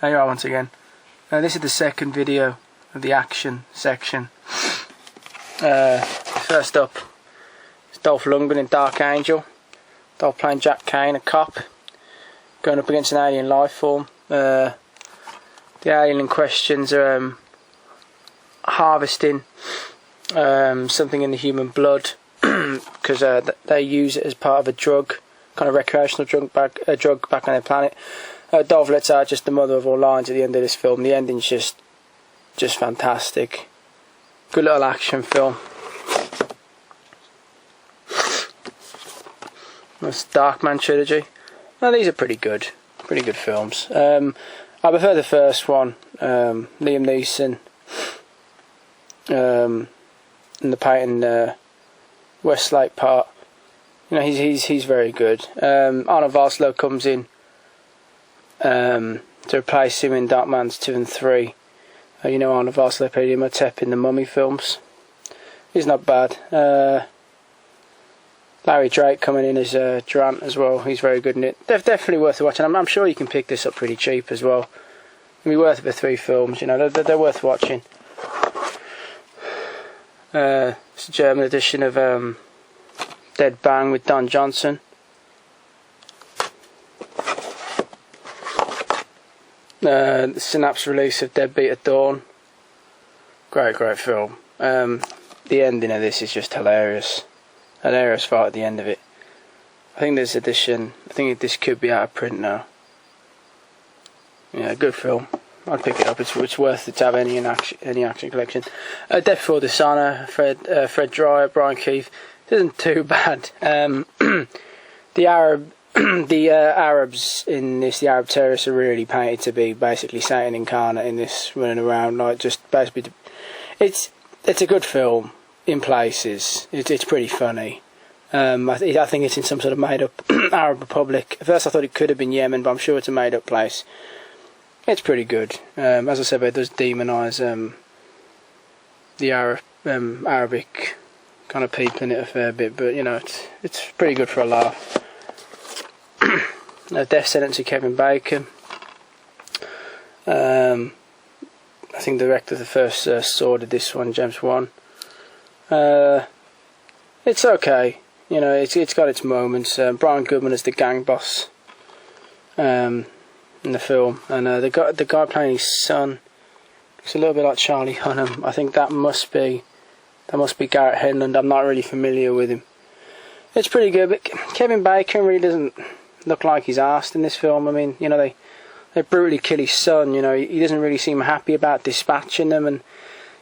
There you are once again. This is the second video of the action section. First up is Dolph Lundgren in Dark Angel. Dolph playing Jack Kane, a cop, going up against an alien life form. The alien in questions are harvesting something in the human blood because they use it as part of a drug, kind of recreational drug back on their planet. Dolph lets out just the mother of all lines at the end of this film. The ending's just fantastic. Good little action film. That's Darkman trilogy. Now these are pretty good films. I prefer the first one. Liam Neeson in the Peyton Westlake part. You know, he's very good. Arnold Schwarzenegger comes in to replace him in Darkman's 2 and 3. You know, Arnold Schwarzenegger played Imhotep in the Mummy films. He's not bad. Larry Drake coming in as Durant as well. He's very good in it. They're definitely worth watching. I'm sure you can pick this up pretty cheap as well. It'll be worth it for 3 films. You know, they're worth watching. It's a German edition of Dead Bang with Don Johnson. The Synapse release of Deadbeat at Dawn. Great film. The ending of this is just hilarious. Hilarious fight at the end of it. I think this edition, I think this could be out of print now. Yeah, good film. I'd pick it up. It's worth it to have any action collection. Death Before Dishonor, Fred Dryer, Brian Keith. It isn't too bad. The Arabs in this, the Arab terrorists, are really painted to be basically Satan incarnate in this, running around like just basically. It's a good film in places. It's pretty funny. I think it's in some sort of made up Arab Republic. At first I thought it could have been Yemen, but I'm sure it's a made up place. It's pretty good. As I said, it does demonise the Arabic kind of people in it a fair bit, but you know, it's pretty good for a laugh. Death Sentence of Kevin Bacon. I think the director of the first Saw did this one, James Wan. It's okay. You know, it's got its moments. Brian Goodman is the gang boss in the film, and the guy playing his son looks a little bit like Charlie Hunnam. I think that must be Garrett Hedlund. I'm not really familiar with him. It's pretty good, but Kevin Bacon really doesn't look like he's arsed in this film. I mean, you know, they brutally kill his son. You know, he doesn't really seem happy about dispatching them. And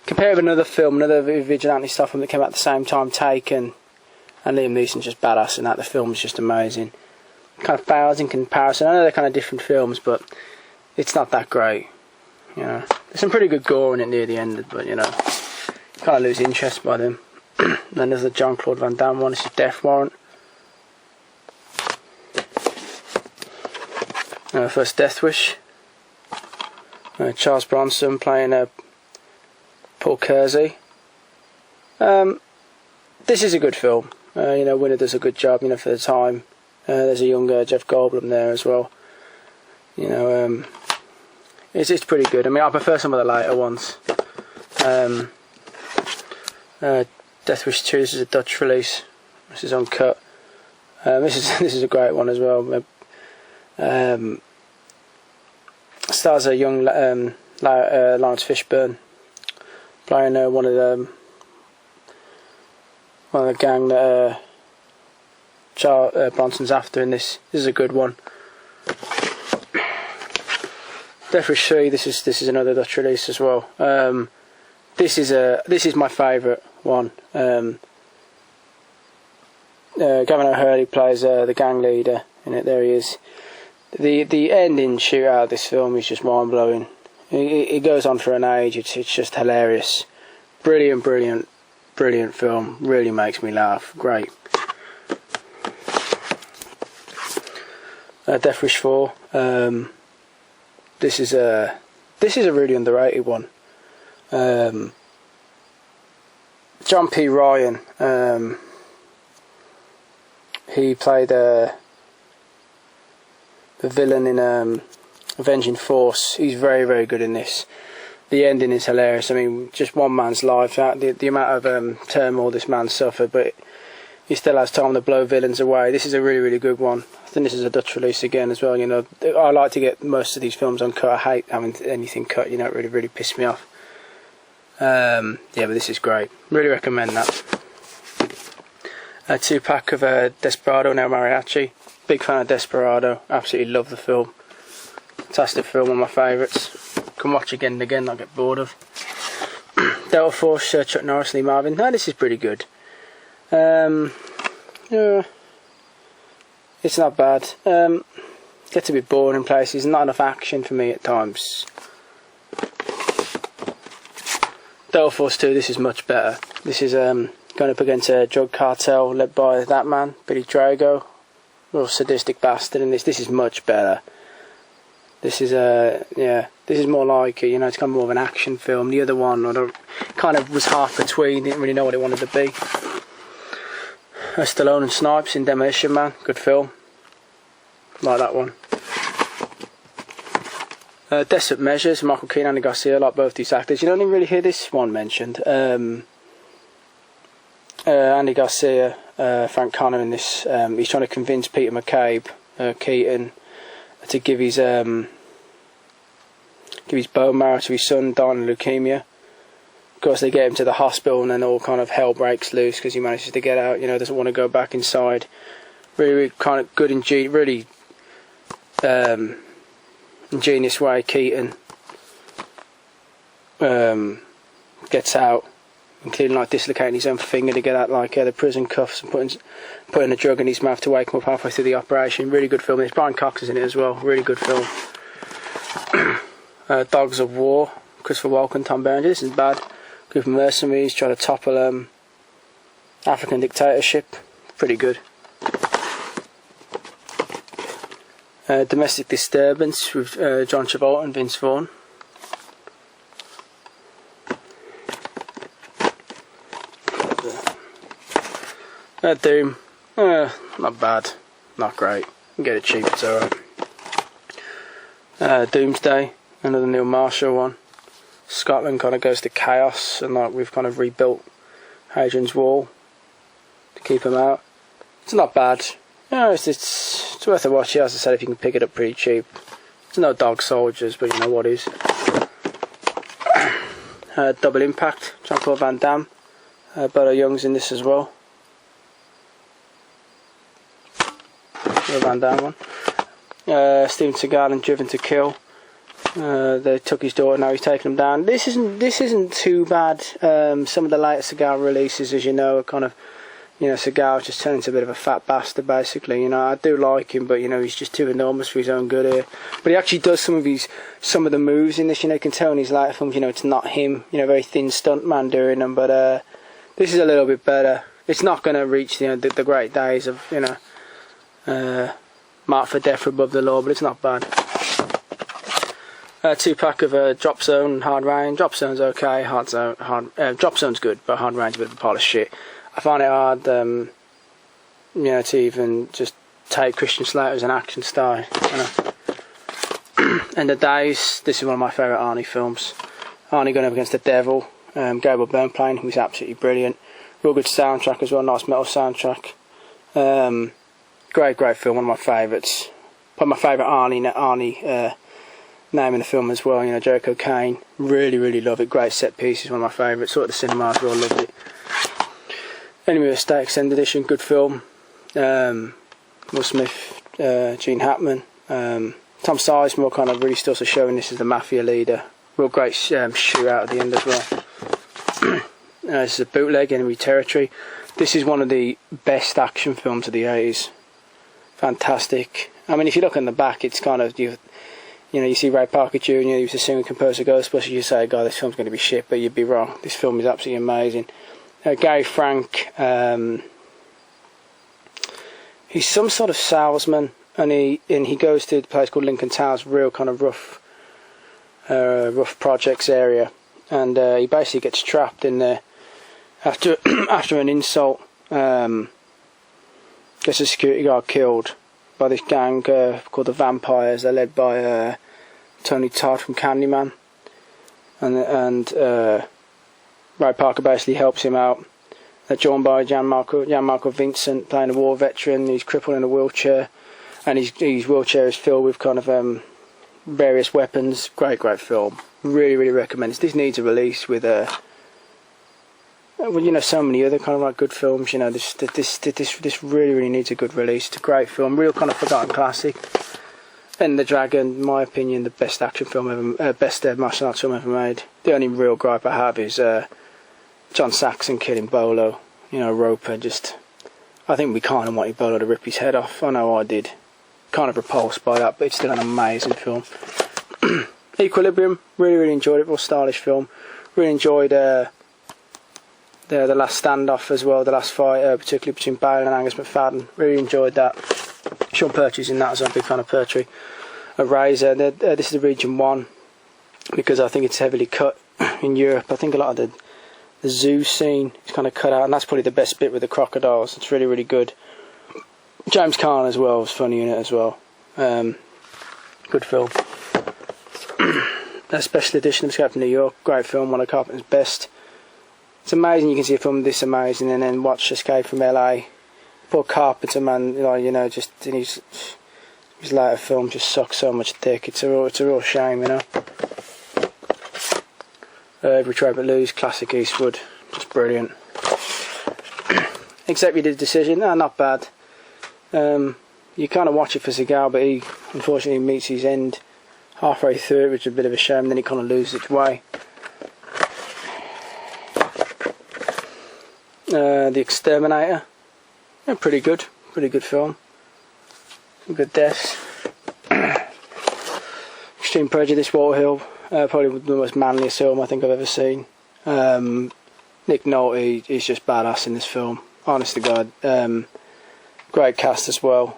compare with another film, another Vigilante stuff that came out at the same time, Taken, and Liam Neeson's just badass in that. The film's just amazing. Kind of fails in comparison. I know they're kind of different films, but it's not that great. You know, there's some pretty good gore in it near the end, but you know, you kind of lose interest by them. Then there's the Jean-Claude Van Damme one. This is Death Warrant. First Death Wish. Charles Bronson playing Paul Kersey. This is a good film. You know, Winner does a good job. You know, for the time. There's a younger Jeff Goldblum there as well. You know, it's pretty good. I mean, I prefer some of the later ones. Death Wish 2. This is a Dutch release. This is uncut. This is a great one as well. Stars a young Lawrence Fishburne playing one of the gang that Bronson's after in this. This is a good one. Death Wish 3. This is another Dutch release as well. This is my favourite one. Gavin O'Hurley plays the gang leader in it. There he is. The ending shootout of this film is just mind blowing. It goes on for an age. It's just hilarious. Brilliant film. Really makes me laugh. Great. Death Wish 4. This is a really underrated one. John P. Ryan. He played the villain in Avenging Force. He's very, very good in this. The ending is hilarious. I mean, just one man's life, the amount of turmoil this man suffered, but he still has time to blow villains away. This is a really, really good one. I think this is a Dutch release again as well. You know, I like to get most of these films uncut. I hate having anything cut. You know, it really, really pisses me off. Yeah, but this is great. Really recommend that. A 2-pack of Desperado, now Mariachi. Big fan of Desperado. Absolutely love the film. Fantastic film, one of my favourites. Can watch again and again, not get bored of. Delta Force, Chuck Norris, Lee Marvin. No, this is pretty good. Yeah, it's not bad. Gets a bit boring in places. Not enough action for me at times. Delta Force 2, this is much better. This is going up against a drug cartel led by that man, Billy Drago. Real sadistic bastard in this. This is much better. This is yeah, this is more like, you know, it's kind of more of an action film. The other one, kind of was half between, didn't really know what it wanted to be. Stallone and Snipes in Demolition Man, good film. Like that one. Desperate Measures, Michael Keane, Andy Garcia, like both these actors. You don't even really hear this one mentioned. Andy Garcia, Frank Connor in this. He's trying to convince Peter McCabe, Keaton, to give his bone marrow to his son dying of leukemia. Of course, they get him to the hospital, and then all kind of hell breaks loose because he manages to get out. You know, doesn't want to go back inside. Really, really kind of good and really ingenious way. Keaton gets out, including like dislocating his own finger to get out like the prison cuffs and putting a drug in his mouth to wake him up halfway through the operation. Really good film. There's Brian Cox is in it as well. Really good film. Dogs of War, Christopher Walken, Tom Berenger. This is bad. Group of mercenaries trying to topple African dictatorship. Pretty good. Domestic Disturbance with John Travolta and Vince Vaughn. Doom, not bad, not great. You can get it cheap, it's alright. Doomsday, another Neil Marshall one. Scotland kind of goes to chaos, and like we've kind of rebuilt Hadrian's Wall to keep him out. It's not bad. You know, it's worth a watch. As I said, if you can pick it up pretty cheap. There's no dog soldiers, but you know what is. Double Impact, Jean-Claude Van Damme. Bodo Young's in this as well. The Van Damme one. Steven Seagal and Driven to Kill. They took his daughter, now he's taken him down. This isn't too bad. Some of the later Seagal releases, as you know, are kind of, you know, Seagal just turned into a bit of a fat bastard, basically. You know, I do like him, but you know, he's just too enormous for his own good here. But he actually does some of the moves in this. You know, you can tell in his later films, you know, it's not him. You know, very thin stuntman doing them. But this is a little bit better. It's not going to reach the great days of, you know, Marked for Death Above the Law, but it's not bad. 2-pack of Drop Zone and Hard Rain. Drop Zone's okay. Drop Zone's good, but Hard Rain's a bit of a pile of shit. I find it hard, you know, to even just take Christian Slater as an action star. You know. End of Days. This is one of my favourite Arnie films. Arnie going up against the Devil. Gabriel Byrne playing, who's absolutely brilliant. Real good soundtrack as well. Nice metal soundtrack. Great film. One of my favourites. Probably my favourite Arnie name in the film as well. You know, Jericho Kane. Really love it. Great set pieces. One of my favourites. Saw it at the cinema as well. Loved it. Enemy of the State Extended Edition, good film. Will Smith, Gene Hackman. Tom Sizemore kind of really still showing this as the mafia leader. Real great shootout at the end as well. This is a bootleg, Enemy Territory. This is one of the best action films of the 80s. Fantastic. I mean, if you look on the back, it's kind of, you know, you see Ray Parker Jr., he was the singer composer Ghostbusters, you say, God, this film's going to be shit, but you'd be wrong. This film is absolutely amazing. Gary Frank, he's some sort of salesman, and he goes to a place called Lincoln Towers, real kind of rough projects area, and he basically gets trapped in there after an insult. Gets a security guard killed by this gang called the Vampires. They're led by Tony Todd from Candyman, and Ray Parker basically helps him out. They're joined by Jan Marco Vincent, playing a war veteran. He's crippled in a wheelchair, and his wheelchair is filled with kind of various weapons. Great film. Really recommend it. This needs a release with well, you know, so many other kind of like good films. You know, this really needs a good release. It's a great film, real kind of forgotten classic. And The Dragon, in my opinion, the best action film ever, best martial arts film ever made. The only real gripe I have is John Saxon killing Bolo. You know, Roper. I think we kind of wanted Bolo to rip his head off. I know I did. Kind of repulsed by that, but it's still an amazing film. Equilibrium, really enjoyed it. Real stylish film. Really enjoyed the last standoff as well, the last fight, particularly between Bale and Angus McFadden. Really enjoyed that. Sean Pertwee's in that, so I'm a big fan of Pertwee. A Razor, this is a Region 1, because I think it's heavily cut in Europe. I think a lot of the zoo scene is kind of cut out, and that's probably the best bit with the crocodiles. It's really good. James Caan as well was funny in it as well. Good film. A special edition of Escape from New York, great film, one of Carpenter's best. It's amazing you can see a film this amazing and then watch Escape from LA. Poor Carpenter, man, you know, just in his later film just sucks so much dick. It's a real shame, you know. Every Trade But Lose, classic Eastwood, just brilliant. Executive Decision, not bad. You kind of watch it for Seagal, but he unfortunately meets his end halfway through it, which is a bit of a shame. Then he kind of loses its way. The Exterminator, yeah, pretty good film. Some good deaths. Extreme Prejudice, Walter Hill, probably the most manliest film I think I've ever seen. Nick Nolte is just badass in this film, honest to God. Great cast as well.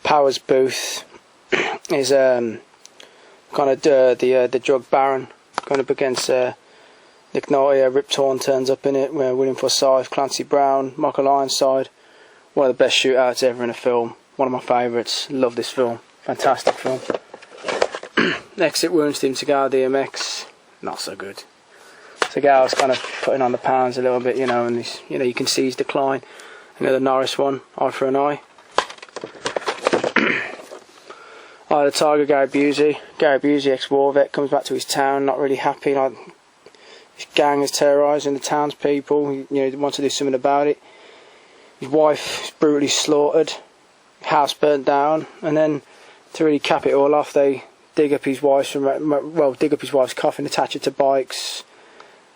Powers Booth is kind of the drug baron going up against Nick Nolte. Rip Torn turns up in it, where William Forsythe, Clancy Brown, Michael Ironside. One of the best shootouts ever in a film. One of my favourites. Love this film. Fantastic film. Exit Wounds, Steven Seagal, DMX. Not so good. Seagal's kind of putting on the pounds a little bit, you know, and he's, you know, you can see his decline. The Norris one, Eye for an Eye. Eye of the Tiger, Gary Busey, ex-war vet, comes back to his town, not really happy. Like, his gang is terrorising the townspeople. You know, he wants to do something about it. His wife is brutally slaughtered, house burnt down, and then to really cap it all off, they dig up his wife's coffin, attach it to bikes,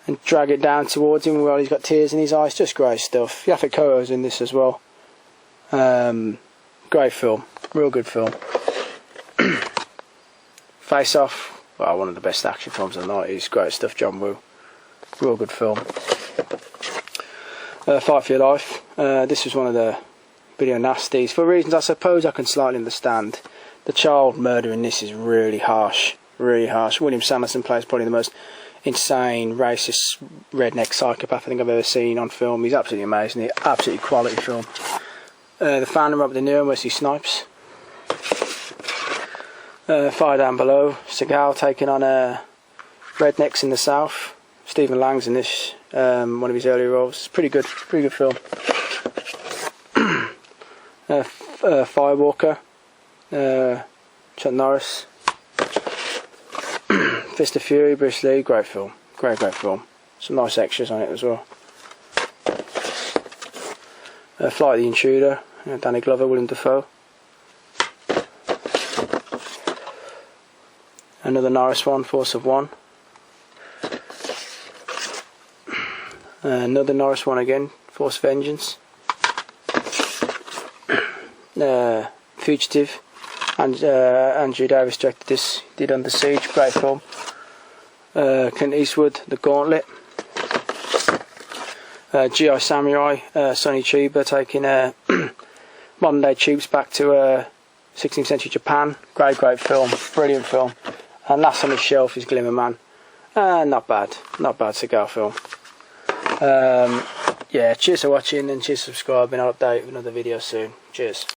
and drag it down towards him while he's got tears in his eyes. Just great stuff. Yaphet Kotto's in this as well. Great film, real good film. Face Off, well, one of the best action films of the 90s. Great stuff, John Woo. Real good film. Fight for Your Life. This was one of the video nasties, for reasons I suppose I can slightly understand. The child murder in this is really harsh. William Sanderson plays probably the most insane, racist, redneck psychopath I think I've ever seen on film. He's absolutely amazing. Absolutely quality film. The Phantom, Robert De Niro, Wesley Snipes. Fire Down Below. Seagal taking on rednecks in the South. Stephen Lang's in this. One of his earlier roles. It's pretty good film. Firewalker. Chuck Norris. Fist of Fury, Bruce Lee, great film. Great film. Some nice extras on it as well. Flight of the Intruder, Danny Glover, Willem Dafoe. Another Norris one, Force of One. Another Norris one again, Force of Vengeance. Fugitive. And Andrew Davis directed this, did Under Siege, great film. Clint Eastwood, The Gauntlet. G.I. Samurai, Sonny Chiba taking modern day tubes back to 16th century Japan. Great film, brilliant film. And last on the shelf is Glimmer Man. Not bad Seagal film. Yeah, cheers for watching and cheers for subscribing. I'll update with another video soon. Cheers.